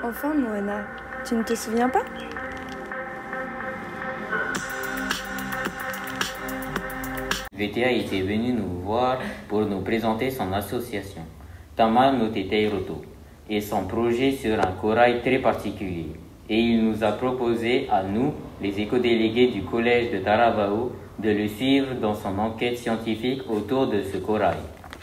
Enfin, Moana, tu ne te souviens pas? VTA était venu nous voir pour nous présenter son association, Tama no Tetei Roto, et son projet sur un corail très particulier. Et il nous a proposé à nous, les éco-délégués du collège de Taravao, de le suivre dans son enquête scientifique autour de ce corail.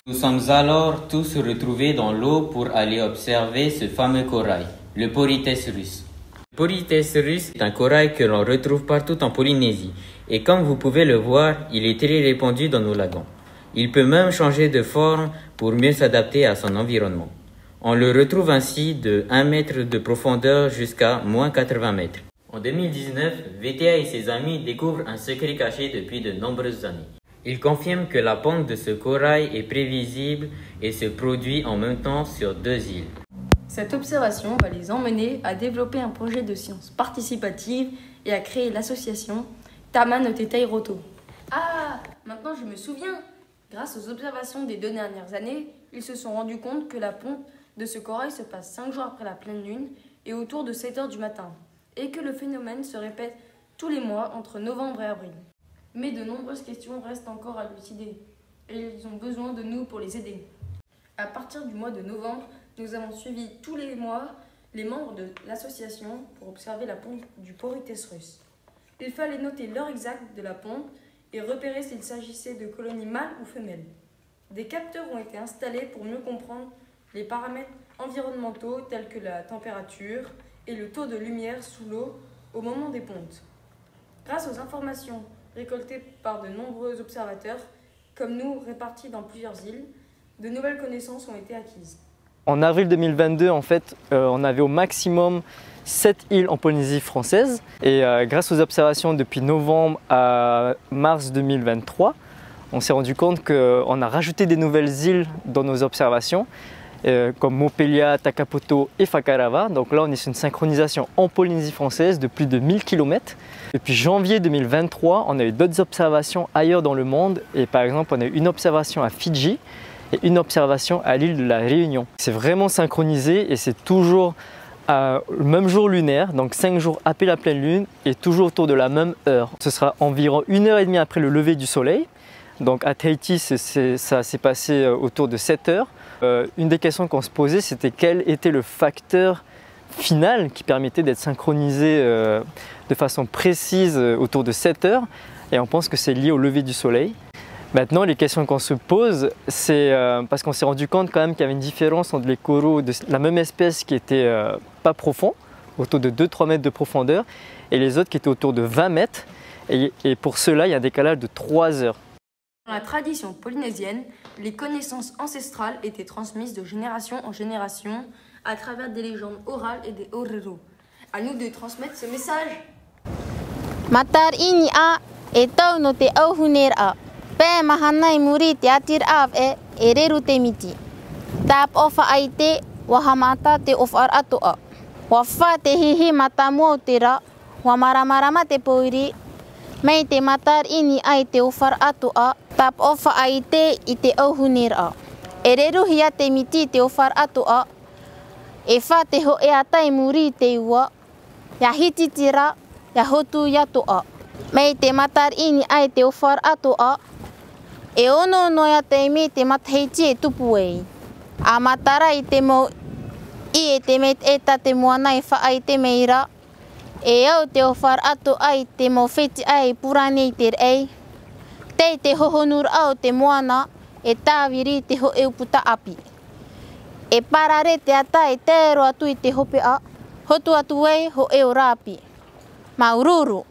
Nous sommes alors tous retrouvés dans l'eau pour aller observer ce fameux corail, le Polytes russe. Le Polytes russe est un corail que l'on retrouve partout en Polynésie et comme vous pouvez le voir, il est très répandu dans nos lagons. Il peut même changer de forme pour mieux s'adapter à son environnement. On le retrouve ainsi de 1 mètre de profondeur jusqu'à moins 80 mètres. En 2019, VTA et ses amis découvrent un secret caché depuis de nombreuses années. Ils confirment que la ponte de ce corail est prévisible et se produit en même temps sur 2 îles. Cette observation va les emmener à développer un projet de science participative et à créer l'association Tama no Tetei Roto. Ah, maintenant je me souviens. Grâce aux observations des 2 dernières années, ils se sont rendus compte que la ponte de ce corail se passe 5 jours après la pleine lune et autour de 7 heures du matin, et que le phénomène se répète tous les mois entre novembre et avril. Mais de nombreuses questions restent encore à élucider, et ils ont besoin de nous pour les aider. À partir du mois de novembre, nous avons suivi tous les mois les membres de l'association pour observer la ponte du Polytes russe. Il fallait noter l'heure exacte de la ponte et repérer s'il s'agissait de colonies mâles ou femelles. Des capteurs ont été installés pour mieux comprendre les paramètres environnementaux tels que la température et le taux de lumière sous l'eau au moment des pontes. Grâce aux informations récoltées par de nombreux observateurs, comme nous répartis dans plusieurs îles, de nouvelles connaissances ont été acquises. En avril 2022, en fait, on avait au maximum 7 îles en Polynésie française et grâce aux observations depuis novembre à mars 2023, on s'est rendu compte qu'on a rajouté des nouvelles îles dans nos observations comme Mopelia, Takapoto et Whakarava. Donc là, on est sur une synchronisation en Polynésie française de plus de 1000 km. Depuis janvier 2023, on a eu d'autres observations ailleurs dans le monde et par exemple, on a eu une observation à Fidji et une observation à l'île de la Réunion. C'est vraiment synchronisé et c'est toujours le même jour lunaire, donc 5 jours après la pleine lune et toujours autour de la même heure. Ce sera environ 1h30 après le lever du soleil. Donc à Tahiti, ça s'est passé autour de 7 heures. Une des questions qu'on se posait, c'était quel était le facteur final qui permettait d'être synchronisé de façon précise autour de 7 heures. Et on pense que c'est lié au lever du soleil. Maintenant, les questions qu'on se pose, c'est parce qu'on s'est rendu compte quand même qu'il y avait une différence entre les coraux de la même espèce qui étaient pas profonds, autour de 2-3 mètres de profondeur, et les autres qui étaient autour de 20 mètres. Et pour cela, il y a un décalage de 3 heures. Dans la tradition polynésienne, les connaissances ancestrales étaient transmises de génération en génération à travers des légendes orales et des orero. À nous de transmettre ce message. Matar ini a etau no te au huner a. Pe mahanai muri te atir av e reru te miti. Tap ofa aite wahamata te ofar atu a. Wafa te hihi matamu te ra. Wamaramarama te poiri. Mei te matar ini ai te ofar atu a. Tap ofa aite i te au huner a. E reru hia te miti te ofar atu a. E wha te ho e atai muri te ua. Ya hiti tira, ya hotu yatu a. Mei te matar ini ai te ofar atu a. E ono noia te me te mataheiti e tupu ei. A matara i te mo i e te me eta te moana e wha ai te meira. E au te ofar atu ai te mo wheti ai puranei te rei. Te hohonur au te moana e tāwiri te ho euputa api. E parare te ata e tēro atu i te hope a. Hotu atu ei ho eo rāpi. Maururu.